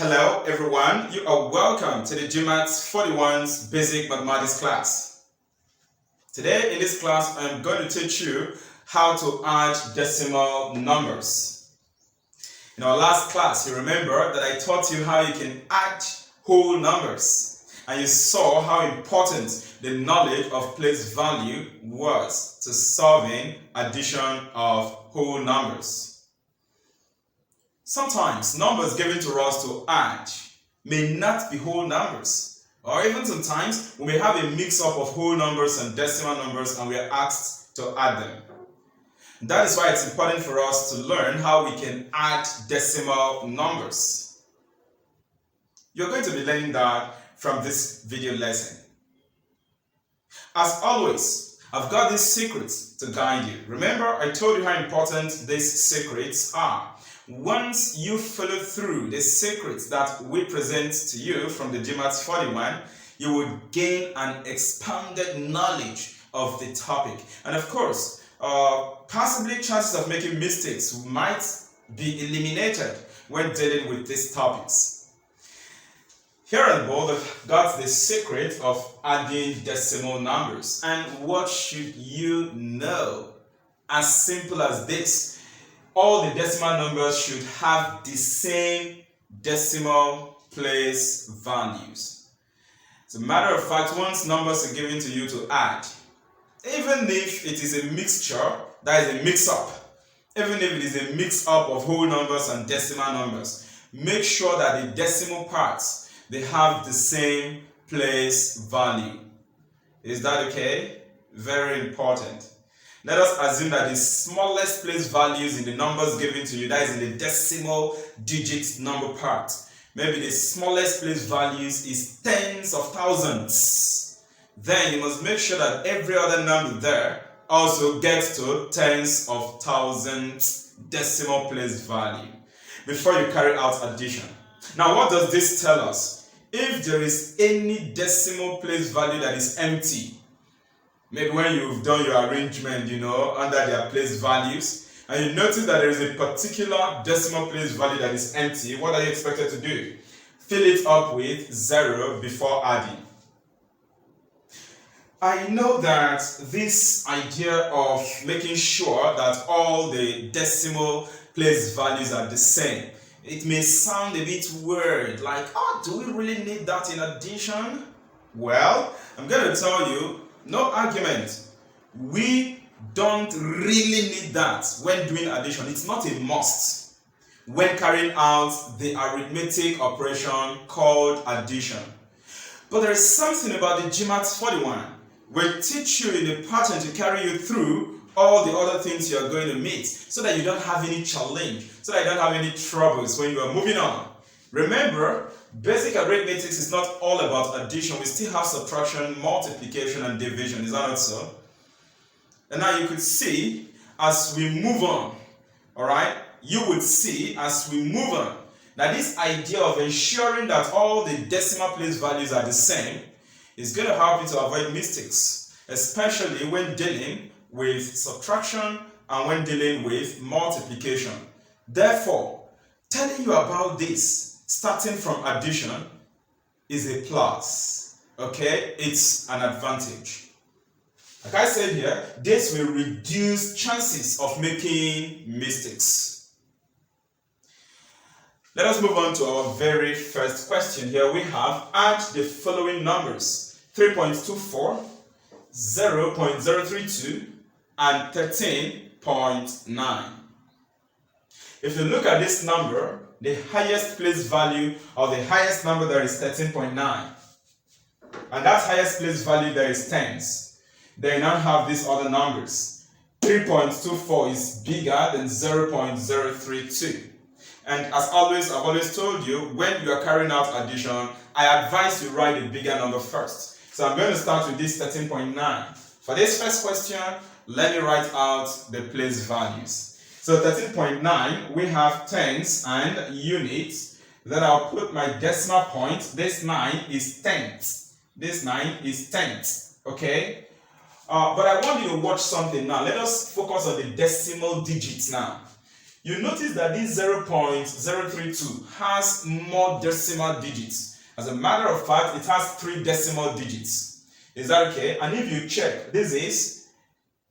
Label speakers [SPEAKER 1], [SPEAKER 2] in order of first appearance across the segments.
[SPEAKER 1] Hello everyone, you are welcome to the GMAETS41's Basic Mathematics class. Today in this class I am going to teach you how to add decimal numbers. In our last class you remember that I taught you how you can add whole numbers, and you saw how important the knowledge of place value was to solving addition of whole numbers. Sometimes numbers given to us to add may not be whole numbers, or even sometimes we may have a mix-up of whole numbers and decimal numbers and we are asked to add them. That is why it's important for us to learn how we can add decimal numbers. You're going to be learning that from this video lesson. As always, I've got these secrets to guide you. Remember, I told you how important these secrets are. Once you follow through the secrets that we present to you from the GMAETS41, you will gain an expanded knowledge of the topic. And of course, possibly chances of making mistakes might be eliminated when dealing with these topics. Here on the board, I've got the secret of adding decimal numbers. And what should you know? As simple as this. All the decimal numbers should have the same decimal place values. As a matter of fact, once numbers are given to you to add, even if it is a mixture, that is a mix-up, even if it is a mix-up of whole numbers and decimal numbers, make sure that the decimal parts, they have the same place value. Is that okay? Very important. Let us assume that the smallest place values in the numbers given to you, that is in the decimal digit number part. Maybe the smallest place values is tens of thousands. Then you must make sure that every other number there also gets to tens of thousands decimal place value before you carry out addition. Now what does this tell us? If there is any decimal place value that is empty, maybe when you've done your arrangement, under their place values, and you notice that there is a particular decimal place value that is empty, what are you expected to do? Fill it up with 0 before adding. I know that this idea of making sure that all the decimal place values are the same, it may sound a bit weird, like, do we really need that in addition? Well, I'm going to tell you, no argument. We don't really need that when doing addition. It's not a must when carrying out the arithmetic operation called addition. But there is something about the GMAETS41 will teach you in a pattern to carry you through all the other things you are going to meet, so that you don't have any challenge, so that you don't have any troubles when you are moving on. Remember, basic arithmetic is not all about addition. We still have subtraction, multiplication, and division. Is that not so? And now you could see as we move on, alright, you would see as we move on that this idea of ensuring that all the decimal place values are the same is going to help you to avoid mistakes, especially when dealing with subtraction and when dealing with multiplication. Therefore, telling you about this starting from addition is a plus, okay? It's an advantage. Like I said here, this will reduce chances of making mistakes. Let us move on to our very first question. Here we have, add the following numbers: 3.24, 0.032, and 13.9. If you look at this number, the highest place value or the highest number there is 13.9. And that highest place value there is tens. Then you now have these other numbers. 3.24 is bigger than 0.032. And as always, I've always told you, when you are carrying out addition, I advise you write a bigger number first. So I'm going to start with this 13.9. For this first question, let me write out the place values. So 13.9, we have tens and units. Then I'll put my decimal point. This 9 is tenths. This 9 is tenths. Okay? But I want you to watch something now. Let us focus on the decimal digits now. you notice that this 0.032 has more decimal digits. As a matter of fact, it has 3 decimal digits. Is that okay? And if you check, this is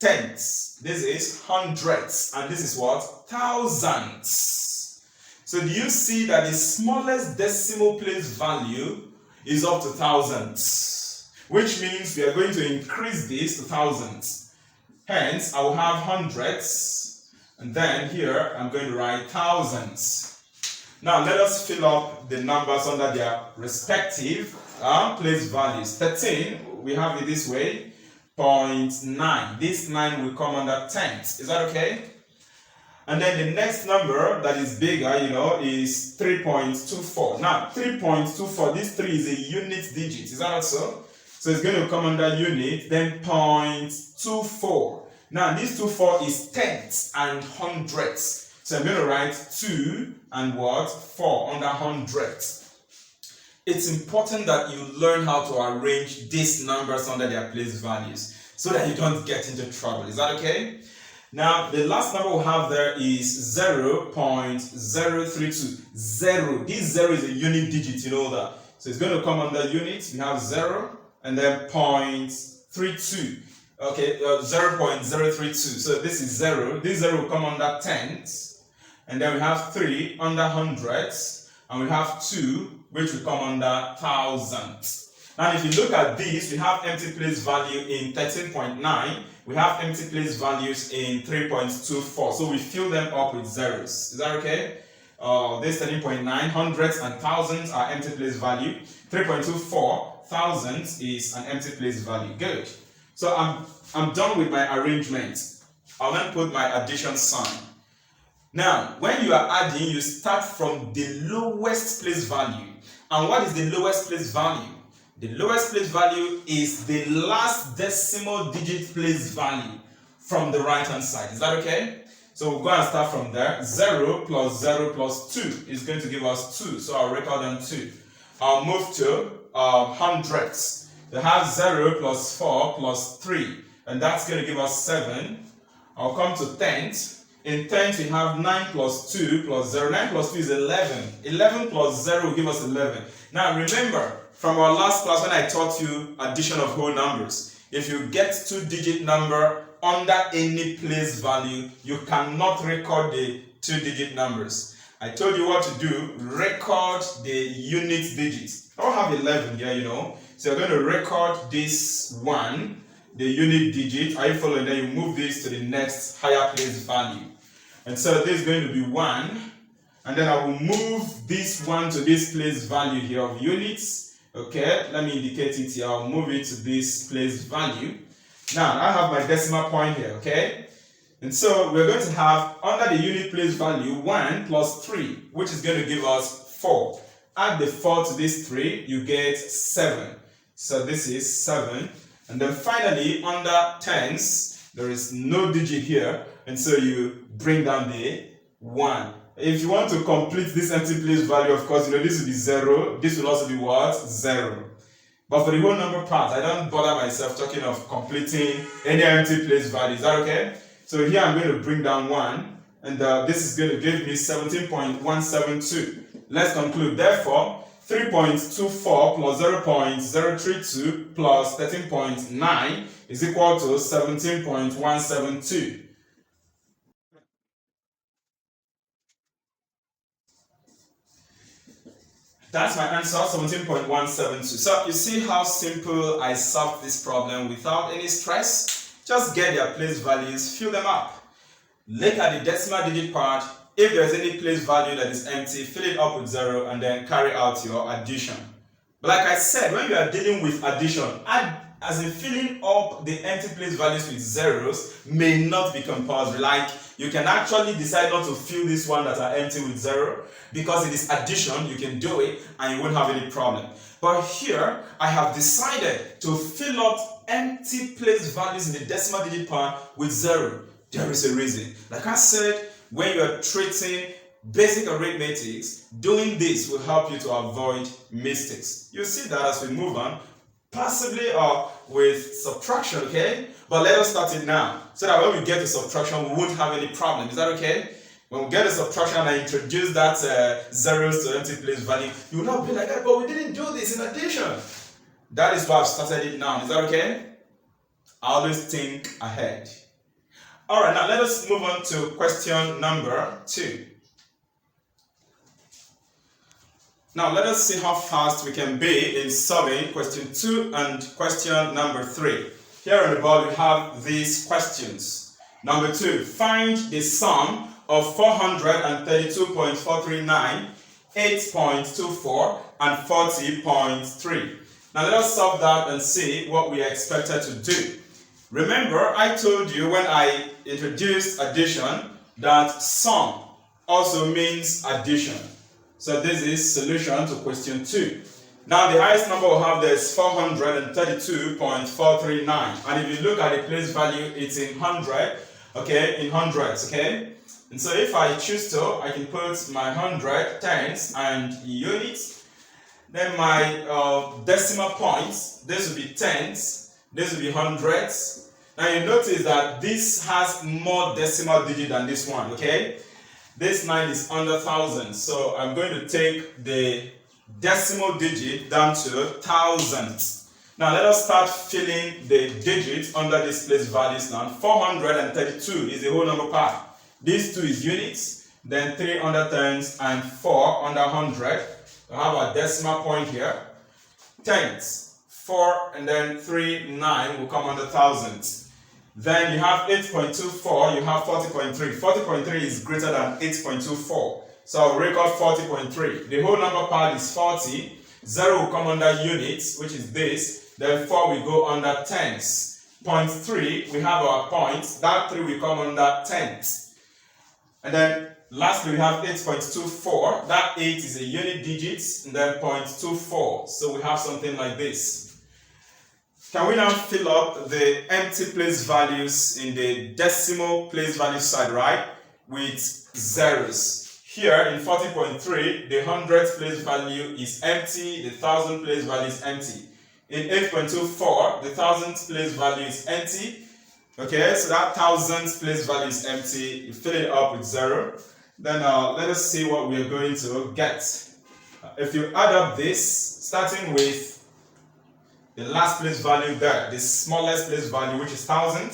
[SPEAKER 1] tenths, this is hundredths, and this is what? Thousands. So do you see that the smallest decimal place value is up to thousands? Which means we are going to increase this to thousands. Hence, I will have hundreds, and then here I'm going to write thousands. Now let us fill up the numbers under their respective place values. 13, we have it this way, 0.9. This 9 will come under tenths. Is that okay? And then the next number that is bigger, is 3.24. Now, 3.24, this 3 is a unit digit. Is that also? So it's going to come under unit, then 0.24. Now, this 24 is tenths and hundredths. So I'm going to write 2 and what? 4 under hundredths. It's important that you learn how to arrange these numbers under their place values so that you don't get into trouble. Is that okay? Now, the last number we have there is 0.032. 0. This 0 is a unit digit, you know that. So it's going to come under units. We have 0 and then 0.32. Okay, 0.032. So this is 0. This 0 will come under tenths. And then we have 3 under hundredths. And we have 2, which will come under thousands. Now, if you look at this, we have empty place value in 13.9. We have empty place values in 3.24. So we fill them up with zeros. Is that okay? This 13.9, hundreds and thousands are empty place value. 3.24, thousands is an empty place value. Good. So I'm done with my arrangement. I'll then put my addition sign. Now, when you are adding, you start from the lowest place value. And what is the lowest place value? The lowest place value is the last decimal digit place value from the right hand side. Is that okay? So we'll go and start from there. 0 plus 0 plus 2 is going to give us 2. So I'll record on 2. I'll move to hundredths. We have 0 plus 4 plus 3. And that's going to give us 7. I'll come to tenths. In tenths, we have 9 plus 2 plus 0. 9 plus 2 is 11. 11 plus 0 will give us 11. Now remember, from our last class when I taught you addition of whole numbers, if you get 2-digit number under any place value, you cannot record the 2-digit numbers. I told you what to do, record the unit digits. I don't have 11 here, So you're going to record this 1, the unit digit. Are you following? Then you move this to the next higher place value. And so this is going to be 1. And then I will move this 1 to this place value here of units. Okay, let me indicate it here. I'll move it to this place value. Now, I have my decimal point here, okay? And so we're going to have under the unit place value 1 plus 3, which is going to give us 4. Add the 4 to this 3, you get 7. So this is 7. And then finally, under tens, there is no digit here. And so you bring down the 1. If you want to complete this empty place value, of course, this will be 0. This will also be what? 0. But for the whole number part, I don't bother myself talking of completing any empty place value. Is that okay? So here I'm going to bring down 1. And this is going to give me 17.172. Let's conclude. Therefore, 3.24 plus 0.032 plus 13.9 is equal to 17.172. That's my answer, 17.172. So you see how simple I solved this problem without any stress? Just get their place values, fill them up. Look at the decimal digit part. If there's any place value that is empty, fill it up with 0 and then carry out your addition. But like I said, when you are dealing with addition, as in filling up the empty place values with zeros may not be compulsory. Like you can actually decide not to fill this one that are empty with 0 because it is addition, you can do it and you won't have any problem. But here, I have decided to fill up empty place values in the decimal digit part with 0. There is a reason. Like I said, when you are treating basic arithmetic, doing this will help you to avoid mistakes. You see that as we move on, possibly with subtraction, okay? But let us start it now, so that when we get to subtraction, we won't have any problem. Is that okay? When we get a subtraction and I introduce that zeros to empty place value, you will not be like that, but we didn't do this in addition. That is why I've started it now. Is that okay? I always think ahead. Alright, now let us move on to question number 2. Now let us see how fast we can be in solving question 2 and question number 3. Here on the board we have these questions. Number 2, find the sum of 432.439, 8.24 and 40.3. Now let us solve that and see what we are expected to do. Remember, I told you when I introduced addition that sum also means addition. So this is solution to question 2. Now the highest number we'll have there is 432.439. And if you look at the place value, it's in 100, okay, in hundreds, okay? And so if I choose to, I can put my 100 tens and units. Then my decimal points, this will be tens, this will be hundreds. Now you notice that this has more decimal digit than this one, okay? This 9 is under thousands, so I'm going to take the decimal digit down to thousands. Now let us start filling the digits under this place values now. 432 is the whole number part. This 2 is units, then 3 under tens and 4 under 100. We have our decimal point here. Tens, 4 and then 3, 9 will come under thousands. Then you have 8.24, you have 40.3. 40.3 is greater than 8.24. So I'll record 40.3. The whole number part is 40. 0 will come under units, which is this. Then 4 will go under tens. 0.3, we have our points. That 3 will come under tens. And then lastly, we have 8.24. That 8 is a unit digit, and then 0.24. So we have something like this. Can we now fill up the empty place values in the decimal place value side, right? With zeros. Here in 40.3, the hundredth place value is empty, the thousand place value is empty. In 8.24, the thousandth place value is empty. Okay, so that thousandth place value is empty. You fill it up with 0. Then let us see what we are going to get. If you add up this, starting with the last place value there, the smallest place value, which is 1000.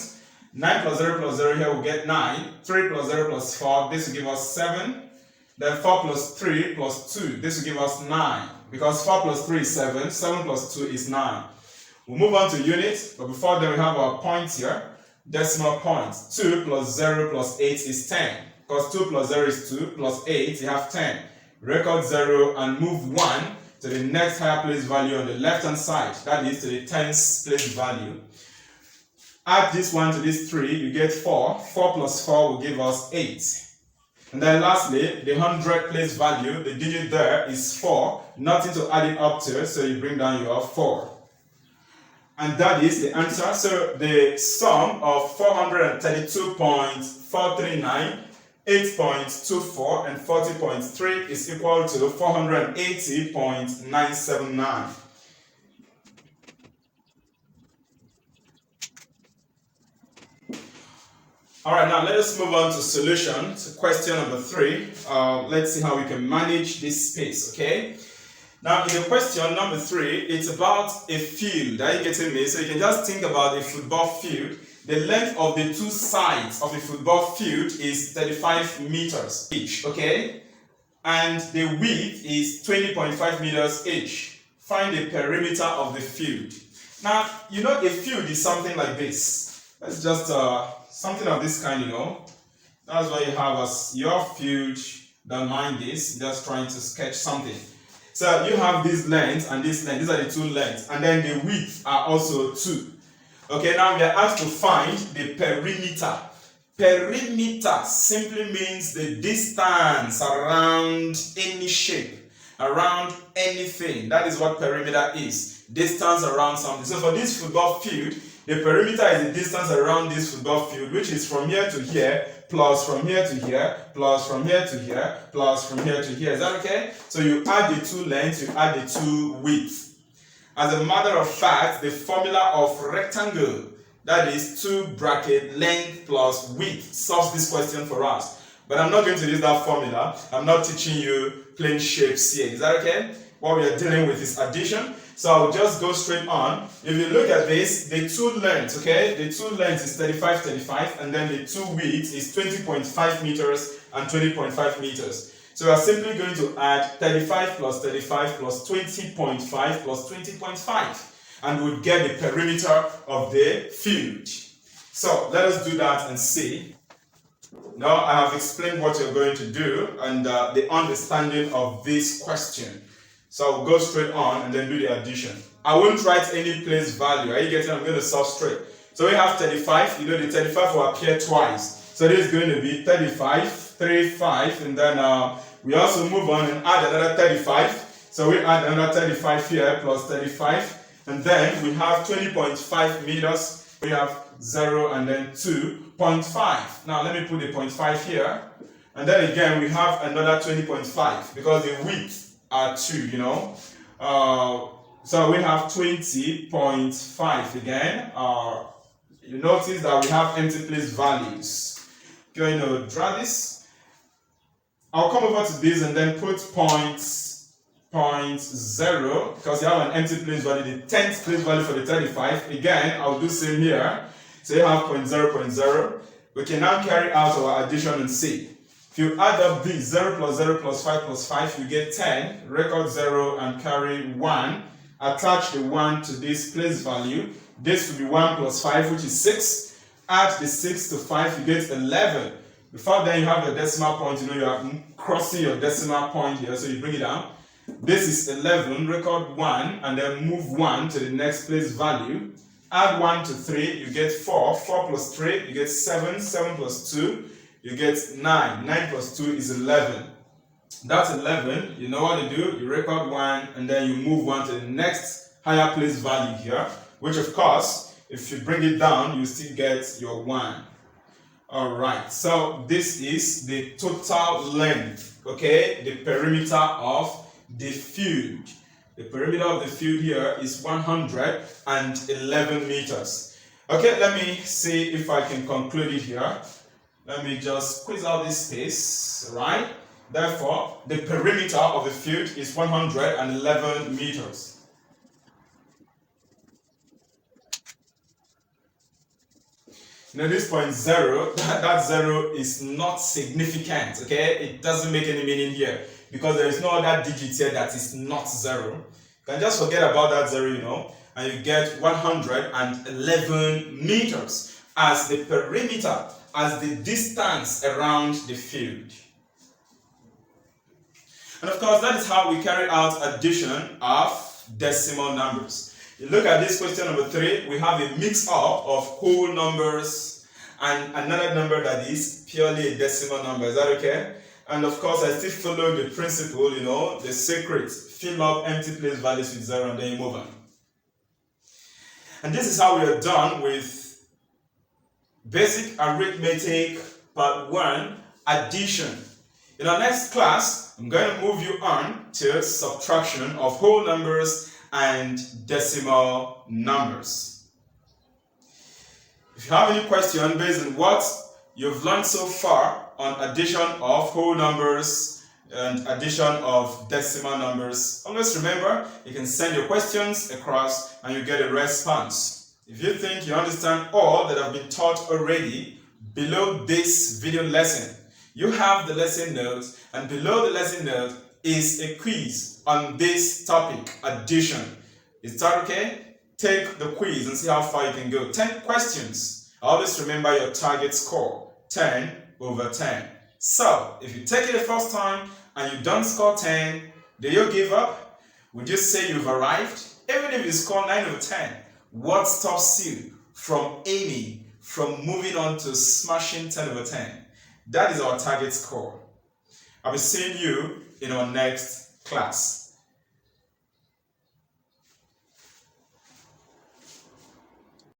[SPEAKER 1] 9 plus 0 here will get 9. 3 plus 0 plus 4, this will give us 7. Then 4 plus 3 plus 2, this will give us 9. Because 4 plus 3 is 7, 7 plus 2 is 9. We'll move on to units, but before then we have our points here. Decimal points. 2 plus 0 plus 8 is 10. Because 2 plus 0 is 2, plus 8, you have 10. Record 0 and move 1 to the next higher place value on the left hand side, that is to the tens place value. Add this one to this 3, you get 4. 4 plus 4 will give us 8. And then lastly, the 100 place value, the digit there is 4, nothing to add it up to, so you bring down your 4. And that is the answer. So the sum of 432.439, 8.24 and 40.3 is equal to 480.979. Alright, now let us move on to solution to question number 3. Let's see how we can manage this space, okay? Now in the question number 3, it's about a field. Are you getting me? So you can just think about a football field. The length of the two sides of a football field is 35 meters each, okay? And the width is 20.5 meters each. Find the perimeter of the field. Now, you know a field is something like this. Let's just, something of this kind, you know. That's what you have as your field. Don't mind this, just trying to sketch something. So you have this length and this length. These are the two lengths. And then the width are also 2. Okay, now we are asked to find the perimeter. Perimeter simply means the distance around any shape, around anything. That is what perimeter is. Distance around something. So for this football field, the perimeter is the distance around this football field, which is from here to here, plus from here to here, plus from here to here, plus from here to here. Is that okay? So you add the two lengths, you add the two widths. As a matter of fact, the formula of rectangle, that is 2 bracket length plus width, solves this question for us. But I'm not going to use that formula. I'm not teaching you plain shapes here. Is that okay? What we are dealing with is addition. So I'll just go straight on. If you look at this, the two lengths, okay? The two lengths is 35, and then the two widths is 20.5 meters and 20.5 meters. So we are simply going to add 35 plus 35 plus 20.5 plus 20.5. And we'll get the perimeter of the field. So let us do that and see. Now I have explained what you're going to do and the understanding of this question. So I'll go straight on and then do the addition. I won't write any place value. Are you getting? I'm going to solve straight. So we have 35. You know the 35 will appear twice. So this is going to be 35, 35, and then we also move on and add another 35. So we add another 35 here plus 35. And then we have 20.5 meters. We have 0 and then 2.5. Now let me put the 0.5 here. And then again we have another 20.5 because the width are 2, you know. So we have 20.5 again. You notice that we have empty place values. Going to draw this. I'll come over to this and then put 0.0 because you have an empty place value, the 10th place value for the 35. Again, I'll do same here. So you have 0.0. We can now carry out our addition and see. If you add up these 0 plus 0 plus 5 plus 5, you get 10. Record 0 and carry 1. Attach the 1 to this place value. This will be 1 plus 5, which is 6. Add the 6 to 5, you get 11. Before then, you have your decimal point. You know you are crossing your decimal point here, so you bring it down. This is 11, record 1, and then move 1 to the next place value. Add 1 to 3, you get 4. 4 plus 3, you get 7. 7 plus 2, you get 9. 9 plus 2 is 11. That's 11. You know what to do. You record 1, and then you move 1 to the next higher place value here, which of course, if you bring it down, you still get your 1. Alright, so this is the total length, okay, the perimeter of the field. The perimeter of the field here is 111 meters. Okay, let me see if I can conclude it here. Let me just squeeze out this space, right? Therefore, the perimeter of the field is 111 meters. Now this point 0, that 0 is not significant, okay? It doesn't make any meaning here because there is no other digit here that is not 0. You can just forget about that 0, you know, and you get 111 meters as the perimeter, as the distance around the field. And of course, that is how we carry out addition of decimal numbers. You look at this question number 3, we have a mix-up of whole numbers and another number that is purely a decimal number. Is that okay? And of course, I still follow the principle, you know, the secret. Fill up empty place values with 0 and then you move on. And this is how we are done with basic arithmetic part 1, addition. In our next class, I'm going to move you on to subtraction of whole numbers and decimal numbers. If you have any question based on what you've learned so far on addition of whole numbers and addition of decimal numbers, always remember you can send your questions across and you get a response. If you think you understand all that have been taught already, below this video lesson you have the lesson notes, and below the lesson note is a quiz on this topic, addition. Is that okay? Take the quiz and see how far you can go. 10 questions. Always remember your target score, 10 over 10. So, if you take it the first time and you don't score 10, do you give up? Would you say you've arrived? Even if you score 9 over 10, what stops you from aiming, from moving on to smashing 10 over 10? That is our target score. I'll be seeing you in our next class.